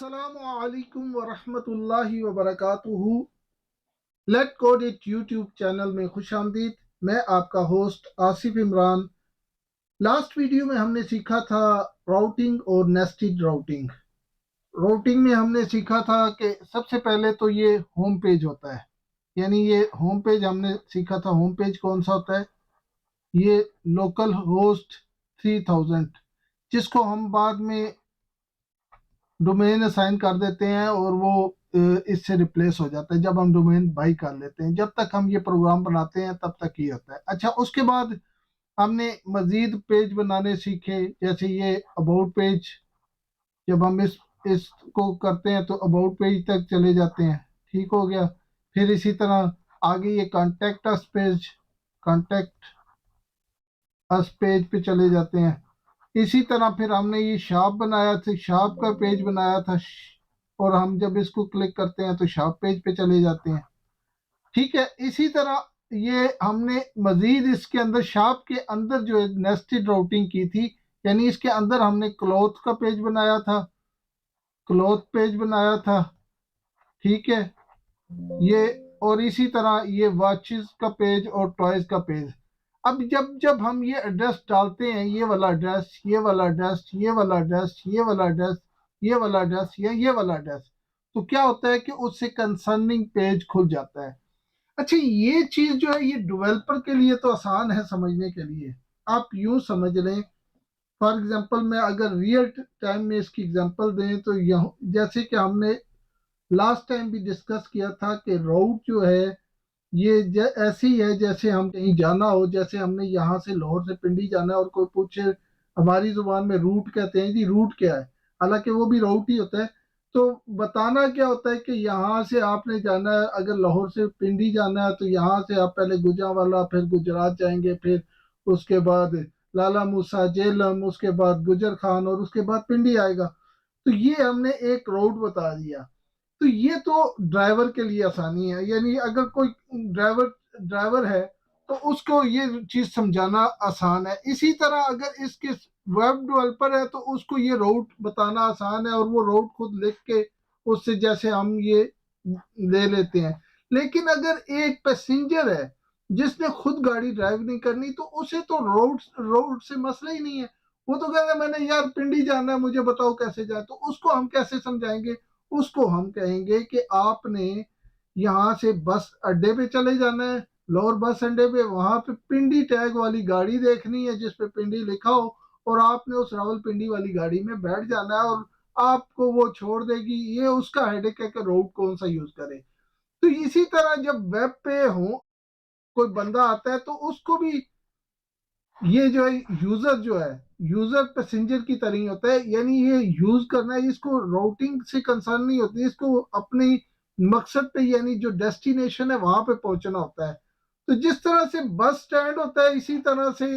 अस्सलामुअलैकुम वरहमतुल्लाहि वबरकातुहू। Let code it YouTube channel में खुश आमदीद। मैं आपका host Asif Imran. Last video में हमने सीखा था राउटिंग और नेस्टेड राउटिंग। राउटिंग में हमने सीखा था कि सबसे पहले तो ये होम पेज होता है, यानी ये होम पेज हमने सीखा था। होम पेज कौन सा होता है? ये लोकल होस्ट 3000, जिसको हम बाद में डोमेन असाइन कर देते हैं और वो इससे रिप्लेस हो जाता है जब हम डोमेन बाई कर लेते हैं। जब तक हम ये प्रोग्राम बनाते हैं तब तक ये होता है। अच्छा, उसके बाद हमने मजीद पेज बनाने सीखे, जैसे ये अबाउट पेज। जब हम इसको करते हैं तो अबाउट पेज तक चले जाते हैं, ठीक हो गया। फिर इसी तरह आगे ये contact us page, contact us page पे चले जाते हैं। इसी तरह फिर हमने ये शॉप बनाया था, शॉप का पेज बनाया था, और हम जब इसको क्लिक करते हैं तो शॉप पेज पे चले जाते हैं। ठीक है, इसी तरह ये हमने मजीद इसके अंदर शॉप के अंदर जो है नेस्टेड राउटिंग की थी, यानी इसके अंदर हमने क्लॉथ का पेज बनाया था, क्लॉथ पेज बनाया था। ठीक है, ये और इसी तरह ये वॉचेस का पेज और टॉयज का पेज। अब जब जब हम ये एड्रेस डालते हैं, ये वाला एड्रेस, ये वाला एड्रेस, ये वाला एड्रेस, ये वाला एड्रेस, ये वाला एड्रेस या ये वाला एड्रेस, तो क्या होता है कि उससे कंसर्निंग पेज खुल जाता है। अच्छा, ये चीज जो है ये डेवलपर के लिए तो आसान है समझने के लिए। आप यूं समझ लें, फॉर एग्जांपल मैं अगर रियल टाइम में इसकी एग्जांपल दें तो यह जैसे कि हमने लास्ट टाइम भी डिस्कस किया था कि राउट जो है ये ऐसी है जैसे हम कहीं जाना हो। जैसे हमने यहाँ से लाहौर से पिंडी जाना है और कोई पूछे, हमारी जुबान में रूट कहते हैं जी, रूट क्या है, हालांकि वो भी राउट ही होता है। तो बताना क्या होता है कि यहाँ से आपने जाना है, अगर लाहौर से पिंडी जाना है तो यहाँ से आप पहले गुजरांवाला, फिर गुजरात जाएंगे, फिर उसके बाद लाला मूसा, जेलम, उसके बाद गुजर खान और उसके बाद पिंडी आएगा। तो ये हमने एक रोड बता दिया। तो ये तो ड्राइवर के लिए आसानी है, यानी अगर कोई ड्राइवर ड्राइवर है तो उसको ये चीज समझाना आसान है। इसी तरह अगर इसके वेब डेवलपर है तो उसको ये रूट बताना आसान है और वो रूट खुद लिख के उससे जैसे हम ये ले लेते हैं। लेकिन अगर एक पैसेंजर है जिसने खुद गाड़ी ड्राइव नहीं करनी, तो उसे तो रोड रोड से मसला ही नहीं है। वो तो कहता है मैंने यार पिंडी जाना है, मुझे बताओ कैसे जाए। तो उसको हम कैसे समझाएंगे? उसको हम कहेंगे कि आपने यहाँ से बस अड्डे पे चले जाना है, लोअर बस अड्डे पे, वहां पे पिंडी टैग वाली गाड़ी देखनी है जिसपे पिंडी लिखा हो, और आपने उस रावलपिंडी वाली गाड़ी में बैठ जाना है और आपको वो छोड़ देगी। ये उसका हेडेक है कि रोड कौन सा यूज करे। तो इसी तरह जब वेब पे हो कोई बंदा आता है तो उसको भी ये जो है यूजर जो है, यूजर पैसेंजर की तरह ही होता है, यानी ये यूज करना है, इसको राउटिंग से कंसर्न नहीं होती, इसको अपने मकसद पे यानी जो डेस्टिनेशन है वहां पे पहुंचना होता है। तो जिस तरह से बस स्टैंड होता है, इसी तरह से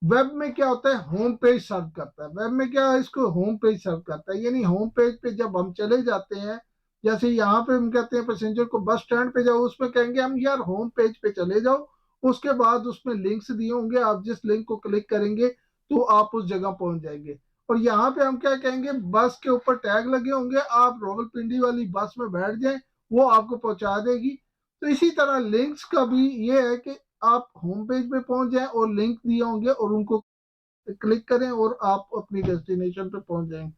वेब में क्या होता है, होम पेज सर्व करता है। वेब में क्या है, इसको होम पेज सर्व करता है, यानी होम पेज पे जब हम चले जाते हैं, जैसे यहाँ पे हम कहते हैं पैसेंजर को बस स्टैंड पे जाओ, उसमें कहेंगे हम यार होम पेज पे चले जाओ। उसके बाद उसमें लिंक्स दिए होंगे, आप जिस लिंक को क्लिक करेंगे तो आप उस जगह पहुंच जाएंगे। और यहाँ पे हम क्या कहेंगे, बस के ऊपर टैग लगे होंगे, आप रावलपिंडी वाली बस में बैठ जाएं, वो आपको पहुंचा देगी। तो इसी तरह लिंक्स का भी ये है कि आप होम पेज पे पहुंच जाएं और लिंक दिए होंगे और उनको क्लिक करें और आप अपनी डेस्टिनेशन पे पहुंच जाएंगे।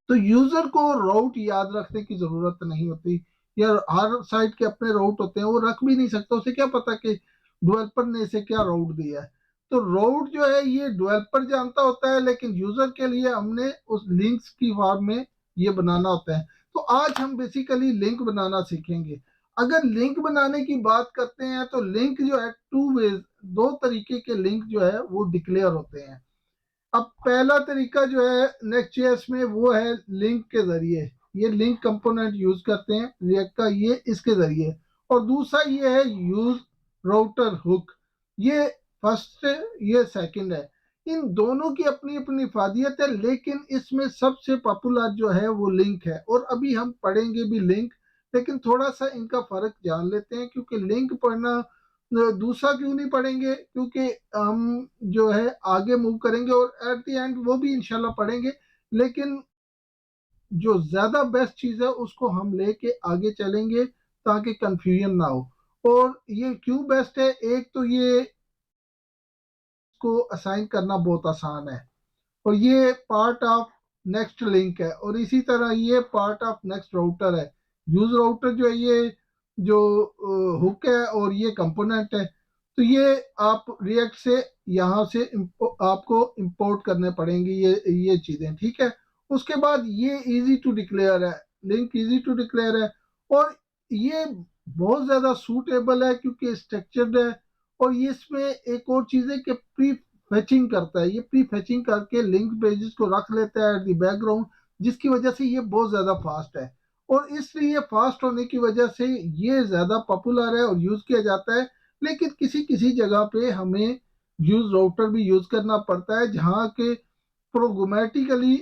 तो यूजर को राउट याद रखने की जरूरत नहीं होती, या हर साइट के अपने राउट होते हैं, वो रख भी नहीं सकता। उसे क्या पता कि डेवलपर ने इसे क्या राउट दिया है। तो राउट जो है ये डेवलपर जानता होता है, लेकिन यूजर के लिए हमने उस लिंक्स की फॉर्म में ये बनाना होता है। तो आज हम बेसिकली लिंक बनाना सीखेंगे। अगर लिंक बनाने की बात करते हैं तो लिंक जो है टू वेज, दो तरीके के लिंक जो है वो डिक्लेयर होते हैं। अब पहला तरीका जो है नेक्स्ट.जेएस में वो है लिंक के जरिए, ये लिंक कंपोनेंट यूज करते हैं रिएक्ट का, ये इसके जरिए। और दूसरा ये है यूज राउटर हुक, ये फर्स्ट है, ये सेकंड है। इन दोनों की अपनी अपनी फादियत है, लेकिन इसमें सबसे पॉपुलर जो है वो लिंक है। और अभी हम पढ़ेंगे भी लिंक, लेकिन थोड़ा सा इनका फर्क जान लेते हैं, क्योंकि लिंक पढ़ना दूसरा क्यों नहीं पढ़ेंगे, क्योंकि हम जो है आगे मूव करेंगे और एट द एंड वो भी इंशाल्लाह पढ़ेंगे। लेकिन जो ज्यादा बेस्ट चीज है उसको हम लेके आगे चलेंगे ताकि कंफ्यूजन ना हो। और ये क्यों बेस्ट है, एक तो ये को असाइन करना बहुत आसान है, और ये पार्ट ऑफ नेक्स्ट लिंक है, और इसी तरह ये पार्ट ऑफ नेक्स्ट राउटर है। यूज राउटर जो है ये जो हुक है और ये कंपोनेंट है, तो ये आप रिएक्ट से यहाँ से आपको इंपोर्ट करने पड़ेंगे ये चीजें, ठीक है। उसके बाद ये इजी टू डिक्लेयर है, लिंक इजी टू डिक्लेयर है, और ये बहुत ज्यादा सूटेबल है क्योंकि स्ट्रक्चर्ड है। और ये इसमें एक और चीज है कि प्री फेचिंग करता है, ये प्री फेचिंग करके लिंक पेजेस को रख लेता है एट द बैकग्राउंड, जिसकी वजह से ये बहुत ज्यादा फास्ट है। और इसलिए फास्ट होने की वजह से ये ज्यादा पॉपुलर है और यूज किया जाता है। लेकिन किसी किसी जगह पे हमें यूज राउटर भी यूज करना पड़ता है, जहाँ के प्रोग्रामेटिकली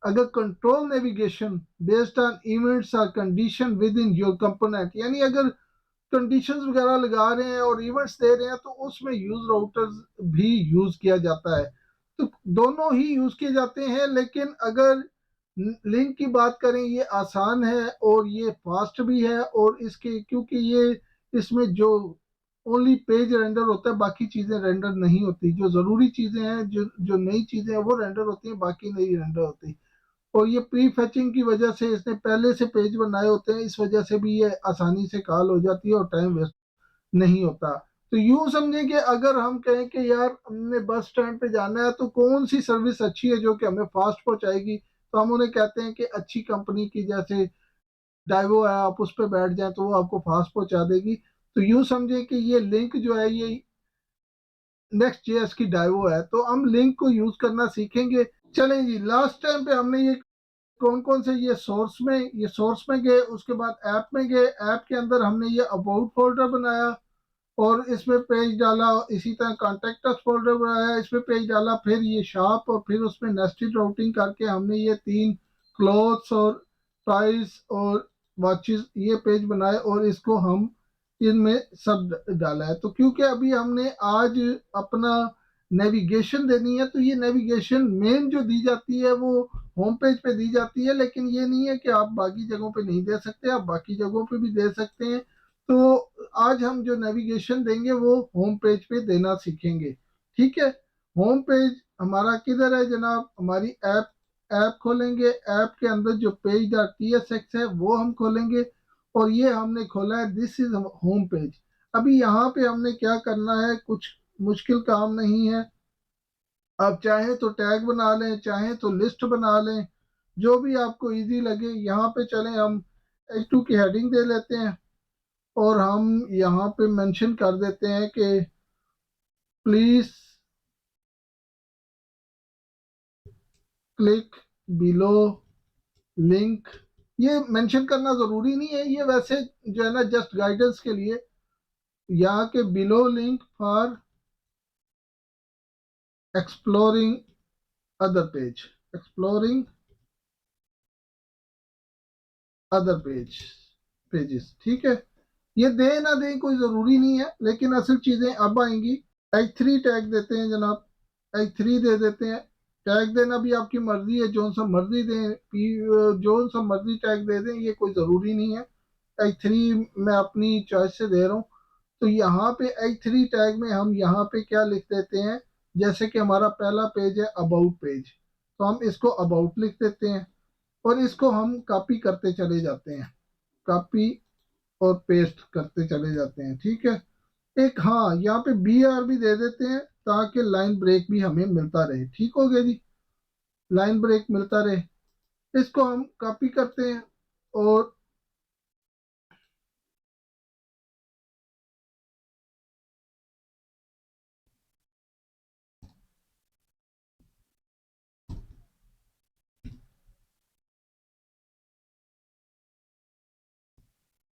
अगर control navigation based on events और condition within your component, यानी अगर कंडीशंस वगैरह लगा रहे हैं और इवेंट्स दे रहे हैं तो उसमें यूज राउटर्स भी यूज किया जाता है। तो दोनों ही यूज किए जाते हैं, लेकिन अगर लिंक की बात करें ये आसान है और ये फास्ट भी है, और इसके क्योंकि ये इसमें जो ओनली पेज रेंडर होता है, बाकी चीजें रेंडर नहीं होती। जो जरूरी चीजें हैं, जो जो नई चीजें हैं वो रेंडर होती हैं, बाकी नहीं रेंडर होती। और ये प्री फैचिंग की वजह से इसने पहले से पेज बनाए होते हैं, इस वजह से भी ये आसानी से कॉल हो जाती है और टाइम वेस्ट नहीं होता। तो यूं समझे कि अगर हम कहें कि यार हमने बस स्टैंड पे जाना है तो कौन सी सर्विस अच्छी है जो कि हमें फास्ट पहुंचाएगी, तो हम उन्हें कहते हैं कि अच्छी कंपनी की, जैसे डाइवो है, आप उस पर बैठ जाए तो वो आपको फास्ट पहुंचा देगी। तो यूं समझे कि ये लिंक जो है ये नेक्स्ट जेएस की डाइवो है, तो हम लिंक को यूज करना सीखेंगे। चलें जी, लास्ट टाइम पे हमने ये कौन कौन से ये सोर्स में गए, उसके बाद ऐप में गए, ऐप के अंदर हमने ये अबाउट फोल्डर बनाया और इसमें पेज डाला, इसी तरह कॉन्टेक्ट अस फोल्डर बनाया, इसमें पेज डाला, फिर ये शॉप, और फिर उसमें नेस्टेड राउटिंग करके हमने ये 3 क्लॉथ्स और टॉयज और वॉचेस ये पेज बनाए, और इसको हम इनमें सब डाला है। तो क्योंकि अभी हमने आज अपना नेविगेशन देनी है, तो ये नेविगेशन मेन जो दी जाती है वो होम पेज पे दी जाती है, लेकिन ये नहीं है कि आप बाकी जगहों पे नहीं दे सकते, आप बाकी जगहों पे भी दे सकते हैं। तो आज हम जो नेविगेशन देंगे वो होम पेज पे देना सीखेंगे, ठीक है। होम पेज हमारा किधर है जनाब, हमारी ऐप ऐप खोलेंगे, ऐप के अंदर जो पेज डॉट टीएसएक्स है वो हम खोलेंगे, और ये हमने खोला है, दिस इज होम पेज। अभी यहाँ पे हमने क्या करना है, कुछ मुश्किल काम नहीं है। आप चाहें तो टैग बना लें, चाहें तो लिस्ट बना लें, जो भी आपको इजी लगे। यहाँ पे चलें, हम H2 की हेडिंग दे लेते हैं, और हम यहाँ पे मेंशन कर देते हैं कि प्लीज क्लिक बिलो लिंक। ये मेंशन करना जरूरी नहीं है, ये वैसे जो है ना जस्ट गाइडेंस के लिए, यहाँ के below link for exploring other page, exploring other pages, ठीक है। ये दे ना दे कोई जरूरी नहीं है, लेकिन असल चीजें अब आएंगी। H3 टैग देते हैं जनाब, H3 दे देते हैं। टैग देना भी आपकी मर्जी है, जो सा मर्जी दें, जो सा मर्जी टैग दे दें, ये कोई जरूरी नहीं है। H3 मैं अपनी चॉइस से दे रहा हूँ। तो यहाँ पे H3 टैग में हम यहाँ पे क्या लिख देते हैं, जैसे कि हमारा पहला पेज है अबाउट पेज, तो हम इसको अबाउट लिख देते हैं, और इसको हम कॉपी करते चले जाते हैं, कॉपी और पेस्ट करते चले जाते हैं, ठीक है। एक हाँ, यहाँ पे BR भी दे देते हैं ताकि लाइन ब्रेक भी हमें मिलता रहे, ठीक हो गया जी, लाइन ब्रेक मिलता रहे। इसको हम कॉपी करते हैं, और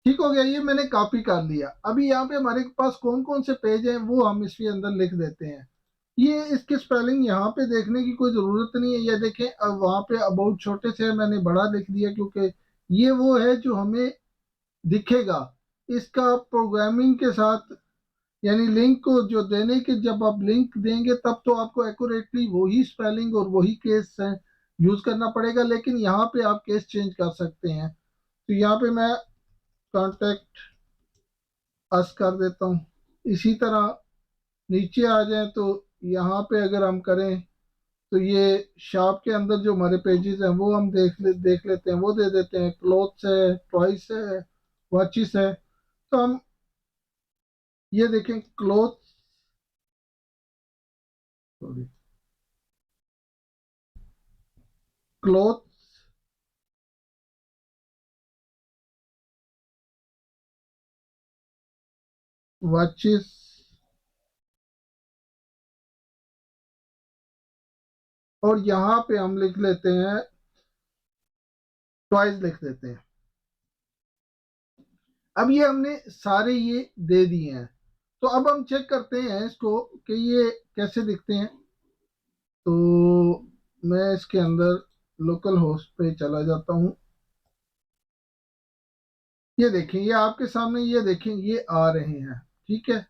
ठीक हो गया, ये मैंने कॉपी कर लिया। अभी यहाँ पे हमारे पास कौन कौन से पेज हैं वो हम इसके अंदर लिख देते हैं। ये इसके स्पेलिंग यहाँ पे देखने की कोई ज़रूरत नहीं है, ये देखें, अब वहाँ पे अबाउट छोटे से मैंने बड़ा लिख दिया, क्योंकि ये वो है जो हमें दिखेगा। इसका प्रोग्रामिंग के साथ, यानी लिंक को जो देने के, जब आप लिंक देंगे तब तो आपको एक्यूरेटली वही स्पेलिंग और वही केस यूज करना पड़ेगा, लेकिन यहाँ पे आप केस चेंज कर सकते हैं। तो यहाँ पे मैं कांटेक्ट अस कर देता हूँ। इसी तरह नीचे आ जाए तो यहाँ पे अगर हम करें तो ये शॉप के अंदर जो हमारे पेजेस हैं वो हम देख लेते हैं, वो दे देते हैं। क्लोथ्स है, टॉयस है, वॉचेस है। तो हम ये देखें क्लोथ, सॉरी, क्लोथ, वॉचेस, और यहाँ पे हम लिख लेते हैं टॉयज लिख देते हैं। अब ये हमने सारे ये दे दिए हैं। तो अब हम चेक करते हैं इसको कि ये कैसे दिखते हैं। तो मैं इसके अंदर लोकल होस्ट पे चला जाता हूँ। ये देखें, ये आपके सामने, ये देखें, ये आ रहे हैं। ठीक है,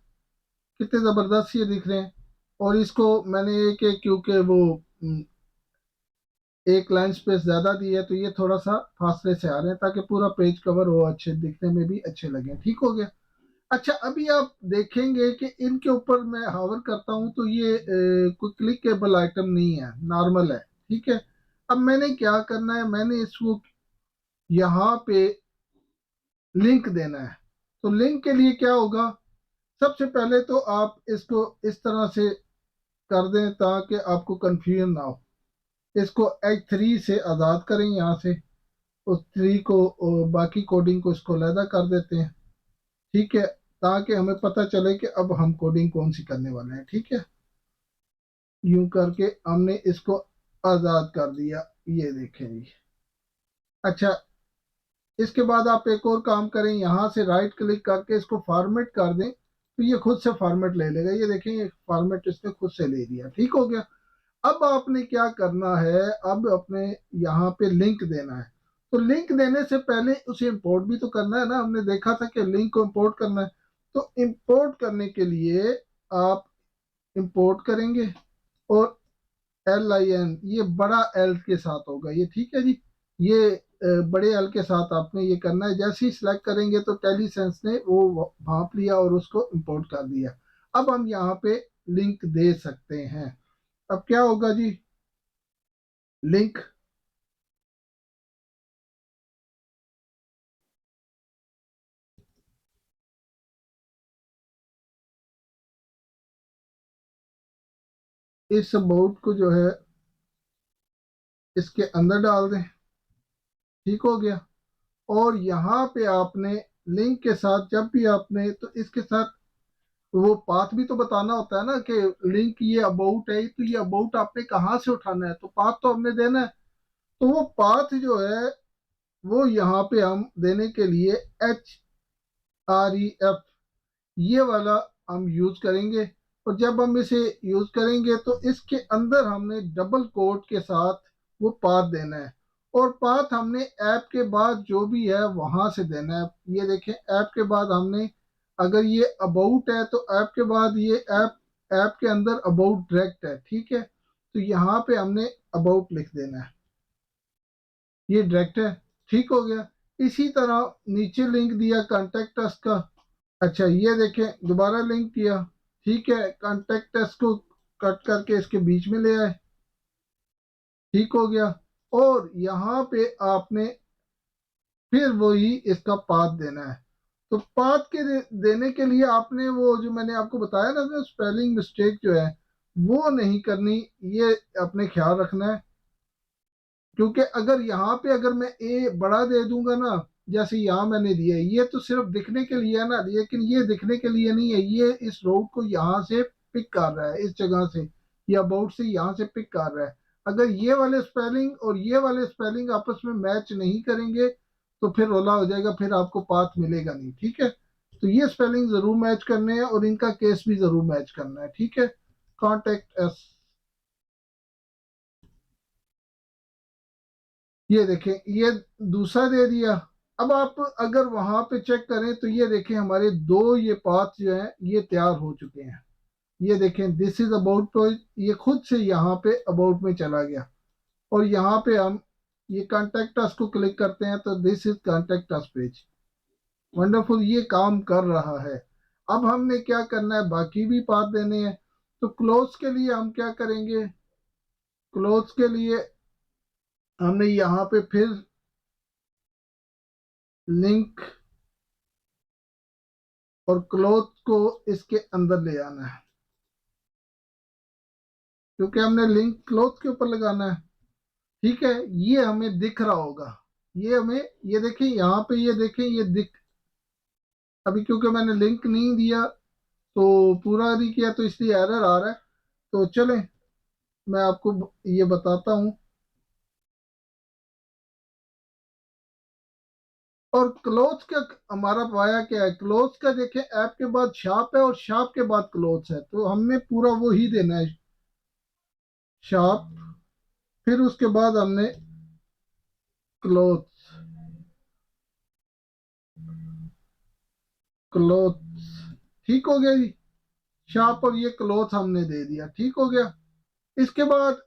कितने जबरदस्त ये दिख रहे हैं। और इसको मैंने एक एक, क्योंकि वो एक लाइन स्पेस ज्यादा दी है, तो ये थोड़ा सा फासले से आ रहे हैं ताकि पूरा पेज कवर हो, अच्छे दिखने में भी अच्छे लगे। ठीक हो गया। अच्छा, अभी आप देखेंगे कि इनके ऊपर मैं हावर करता हूं तो ये कोई क्लिकेबल आइटम नहीं है, नॉर्मल है। ठीक है, अब मैंने क्या करना है, मैंने इसको यहाँ पे लिंक देना है। तो लिंक के लिए क्या होगा, सबसे पहले तो आप इसको इस तरह से कर दें ताकि आपको कंफ्यूजन ना हो। इसको H3 से आज़ाद करें, यहाँ से उस थ्री को और बाकी कोडिंग को इसको अलहदा कर देते हैं। ठीक है, ताकि हमें पता चले कि अब हम कोडिंग कौन सी करने वाले हैं। ठीक है, यूं करके हमने इसको आज़ाद कर दिया, ये देखें जी। अच्छा, इसके बाद आप एक और काम करें, यहाँ से राइट क्लिक करके इसको फॉर्मेट कर दें तो ये खुद से फॉर्मेट ले लेगा। ये देखें, ये फॉर्मेट इसने खुद से ले लिया। ठीक हो गया। अब आपने क्या करना है, अब अपने यहाँ पे लिंक देना है। तो लिंक देने से पहले उसे इंपोर्ट भी तो करना है ना। हमने देखा था कि लिंक को इंपोर्ट करना है। तो इंपोर्ट करने के लिए आप इंपोर्ट करेंगे, और LIN, ये बड़ा एल के साथ होगा ये। ठीक है जी, ये बड़े एल के साथ आपने ये करना है। जैसे ही सिलेक्ट करेंगे तो टेलीसेंस ने वो भांप लिया और उसको इंपोर्ट कर दिया। अब हम यहाँ पे लिंक दे सकते हैं। अब क्या होगा जी, लिंक, इस अबाउट को जो है इसके अंदर डाल दें। ठीक हो गया। और यहाँ पे आपने लिंक के साथ जब भी आपने, तो इसके साथ वो पाथ भी तो बताना होता है ना कि लिंक ये अबाउट है, तो ये अबाउट आपने कहाँ से उठाना है, तो पाथ तो हमने देना है। तो वो पाथ जो है वो यहाँ पे हम देने के लिए HREF, ये वाला हम यूज करेंगे। और जब हम इसे यूज करेंगे तो इसके अंदर हमने डबल कोट के साथ वो पाथ देना है। और पाथ हमने ऐप के बाद जो भी है वहां से देना है। ये देखें, ऐप के बाद हमने, अगर ये अबाउट है तो ऐप के बाद ये ऐप के अंदर अबाउट डायरेक्ट है। ठीक है, तो यहाँ पे हमने अबाउट लिख देना है, ये डायरेक्ट है। ठीक हो गया। इसी तरह नीचे लिंक दिया कॉन्टेक्ट अस का। अच्छा, ये देखें, दोबारा लिंक किया। ठीक है, कॉन्टेक्ट अस को कट करके इसके बीच में ले आए। ठीक हो गया। और यहाँ पे आपने फिर वही इसका पाथ देना है। तो पाथ के देने के लिए आपने वो जो मैंने आपको बताया ना, स्पेलिंग मिस्टेक जो है वो नहीं करनी, ये अपने ख्याल रखना है। क्योंकि अगर यहाँ पे अगर मैं ए बड़ा दे दूंगा ना, जैसे यहाँ मैंने दिया है, ये तो सिर्फ दिखने के लिए है ना, लेकिन ये दिखने के लिए नहीं है। ये इस रोड को यहाँ से पिक कर रहा है, इस जगह से, या अबाउट से यहाँ से पिक कर रहा है। अगर ये वाले स्पेलिंग और ये वाले स्पेलिंग आपस में मैच नहीं करेंगे तो फिर रोला हो जाएगा, फिर आपको पाथ मिलेगा नहीं। ठीक है, तो ये स्पेलिंग जरूर मैच करने हैं और इनका केस भी जरूर मैच करना है। ठीक है, कॉन्टेक्ट एस, ये देखें, ये दूसरा दे दिया। अब आप अगर वहां पे चेक करें तो ये देखें, हमारे दो ये पाथ जो हैं ये तैयार हो चुके हैं। ये देखें, दिस इज अबाउट, तो ये खुद से यहाँ पे अबाउट में चला गया। और यहाँ पे हम ये कॉन्टेक्ट अस को क्लिक करते हैं तो this is contact us page. Wonderful, ये काम कर रहा है। अब हमने क्या करना है, बाकी भी पाथ देने हैं। तो क्लोज के लिए हम क्या करेंगे, क्लोज के लिए हमने यहाँ पे फिर लिंक और क्लोज को इसके अंदर ले आना है, क्योंकि हमने लिंक क्लोज के ऊपर लगाना है। ठीक है, ये हमें दिख रहा होगा, ये हमें, ये देखें यहाँ पे, ये देखें ये दिख, अभी क्योंकि मैंने लिंक नहीं दिया तो पूरा नहीं किया तो इसलिए एरर आ रहा है। तो चलें मैं आपको ये बताता हूँ। और क्लोज का हमारा पाया क्या है, क्लोज का देखें ऐप के बाद शार्प है और शार्प के बाद क्लोज है, तो हमने पूरा वो ही देना है, शार्प, फिर उसके बाद हमने क्लोज, क्लोज। ठीक हो गया जी, शार्प और ये क्लोज हमने दे दिया, ठीक हो गया। इसके बाद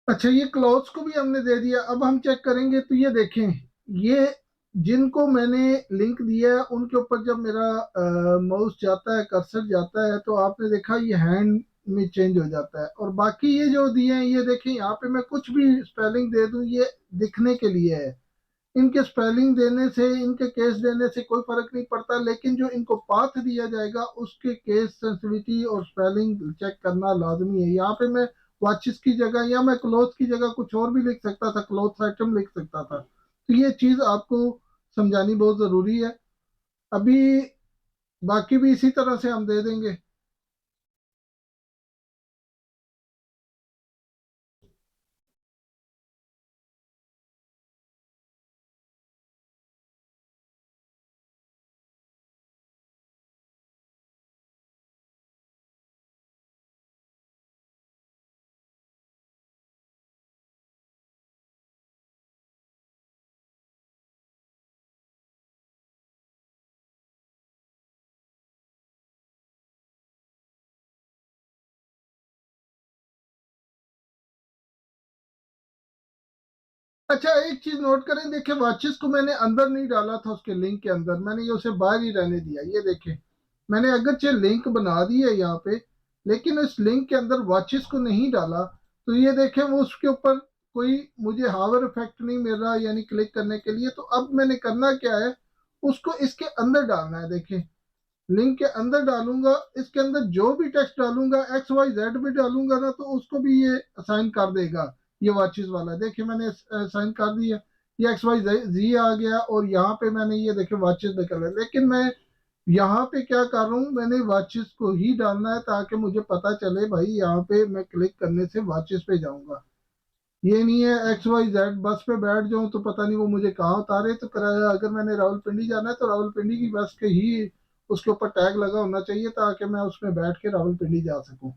अच्छा, ये क्लोज को भी हमने दे दिया। अब हम चेक करेंगे तो ये देखें, ये जिनको मैंने लिंक दिया है उनके ऊपर जब मेरा माउस जाता है, कर्सर जाता है, तो आपने देखा ये हैंड में चेंज हो जाता है। और बाकी ये जो दिए हैं, ये देखें यहाँ पे मैं कुछ भी स्पेलिंग दे दूं ये दिखने के लिए है। इनके स्पेलिंग देने से, इनके केस देने से कोई फर्क नहीं पड़ता, लेकिन जो इनको पाथ दिया जाएगा उसके केस सेंसिटिविटी और स्पेलिंग चेक करना लाजमी है। यहाँ पे मैं वॉचेस की जगह या मैं क्लोथ की जगह कुछ और भी लिख सकता था, क्लोथ आइटम लिख सकता था। तो ये चीज आपको समझानी बहुत जरूरी है। अभी बाकी भी इसी तरह से हम दे देंगे। अच्छा, एक चीज नोट करें, देखिए वॉचेस को मैंने अंदर नहीं डाला था, उसके लिंक के अंदर मैंने ये उसे बाहर ही रहने दिया। ये देखें, मैंने अगरचे लिंक बना दी है यहाँ पे, लेकिन इस लिंक के अंदर वॉचेस को नहीं डाला। तो ये देखें, वो उसके ऊपर कोई मुझे हावर इफेक्ट नहीं मिल रहा, यानी क्लिक करने के लिए। तो अब मैंने करना क्या है, उसको इसके अंदर डालना है। देखें, लिंक के अंदर डालूंगा, इसके अंदर जो भी टेक्स्ट डालूंगा, एक्स वाई जेड भी डालूंगा ना, तो उसको भी ये असाइन कर देगा। ये वाचिस वाला देखिए मैंने असाइन कर दिया, ये एक्स वाई जी आ गया, और यहाँ पे मैंने ये देखे वाचिस निकल है। लेकिन मैं यहाँ पे क्या कर रहा हूँ, मैंने वाचिस को ही डालना है ताकि मुझे पता चले भाई यहाँ पे मैं क्लिक करने से वाचिस पे जाऊंगा। ये नहीं है एक्स वाई जेड बस पे बैठ जाऊं तो पता नहीं वो मुझे कहाँ उतारे। तो अगर मैंने रावलपिंडी जाना है तो रावलपिंडी की बस के ही उसके ऊपर टैग लगा होना चाहिए ताकि मैं उसमें बैठ के रावलपिंडी जा सकूं।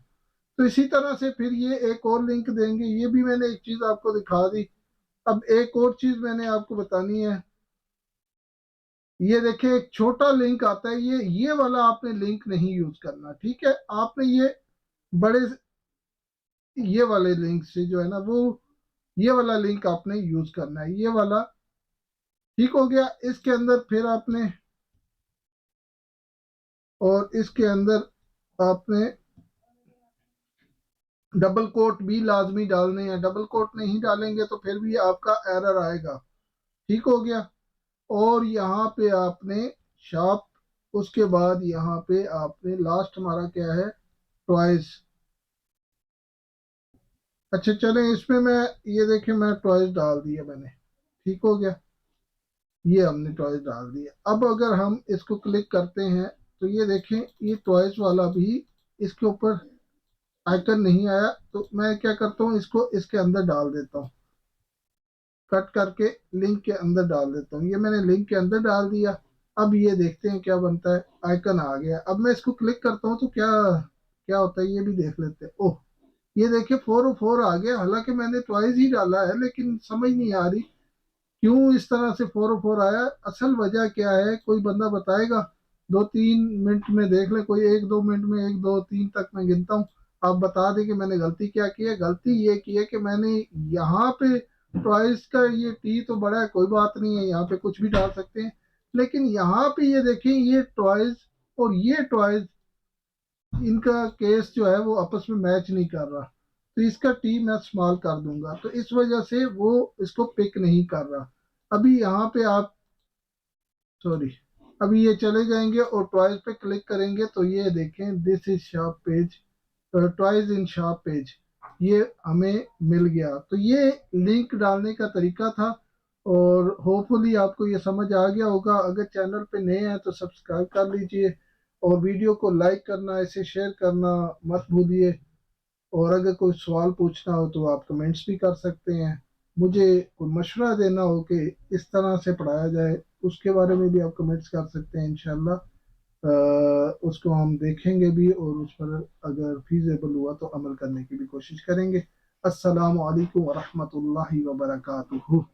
तो इसी तरह से फिर ये एक और लिंक देंगे। ये भी मैंने एक चीज आपको दिखा दी। अब एक और चीज मैंने आपको बतानी है। ये देखिए, एक छोटा लिंक आता है, ये वाला आपने लिंक नहीं यूज करना, ठीक है। आपने ये बड़े, ये वाले लिंक से जो है ना, वो ये वाला लिंक आपने यूज करना है, ये वाला। ठीक हो गया। इसके अंदर फिर आपने, और इसके अंदर आपने डबल कोट भी लाजमी डालने हैं। डबल कोट नहीं डालेंगे तो फिर भी आपका एरर आएगा। ठीक हो गया। और यहाँ पे आपने शॉप, उसके बाद यहाँ पे आपने लास्ट हमारा क्या है, टॉयज। अच्छा चलें, इसमें मैं, ये देखिए मैं टॉयज डाल दिया मैंने। ठीक हो गया, ये हमने टॉयज डाल दिया। अब अगर हम इसको क्लिक करते हैं तो ये देखें, ये टॉयज वाला भी इसके ऊपर आइकन नहीं आया। तो मैं क्या करता हूँ, इसको इसके अंदर डाल देता हूँ, कट करके लिंक के अंदर डाल देता हूँ। ये मैंने लिंक के अंदर डाल दिया। अब ये देखते हैं क्या बनता है, आइकन आ गया। अब मैं इसको क्लिक करता हूँ तो क्या क्या होता है, ये भी देख लेते हैं। ओह, ये देखिए 404 आ गया। हालांकि मैंने ट्वाइस ही डाला है, लेकिन समझ नहीं आ रही क्यों इस तरह से 404 आया। असल वजह क्या है, कोई बंदा बताएगा? 2-3 मिनट में देख ले कोई, 1-2 मिनट में 1 2 3 तक मैं गिनता हूँ, आप बता दें कि मैंने गलती क्या की है। गलती ये की है कि मैंने यहाँ पे टॉयज का ये टी तो बड़ा है, कोई बात नहीं है, यहाँ पे कुछ भी डाल सकते हैं, लेकिन यहाँ पे ये देखें, ये टॉयज और ये टॉयज, इनका केस जो है वो आपस में मैच नहीं कर रहा, तो इसका टी मैं स्मॉल कर दूंगा, तो इस वजह से वो इसको पिक नहीं कर रहा। अभी यहाँ पे आप, सॉरी, अभी ये चले जाएंगे और टॉयज पे क्लिक करेंगे तो ये देखें, this is sharp page, toys in sharp page, ये हमें मिल गया। तो ये लिंक डालने का तरीका था, और होपफुली आपको ये समझ आ गया होगा। अगर चैनल पे नए हैं तो सब्सक्राइब कर लीजिए, और वीडियो को लाइक करना, इसे शेयर करना मत भूलिए। और अगर कोई सवाल पूछना हो तो आप कमेंट्स भी कर सकते हैं। मुझे कोई मशवरा देना हो कि इस तरह से पढ़ाया जाए, उसके बारे में भी आप कमेंट्स कर सकते हैं। इंशाल्लाह उसको हम देखेंगे भी, और उस पर अगर फीजेबल हुआ तो अमल करने की भी कोशिश करेंगे। अस्सलामु अलैकुम वरहमतुल्लाहि वबरकातुहू।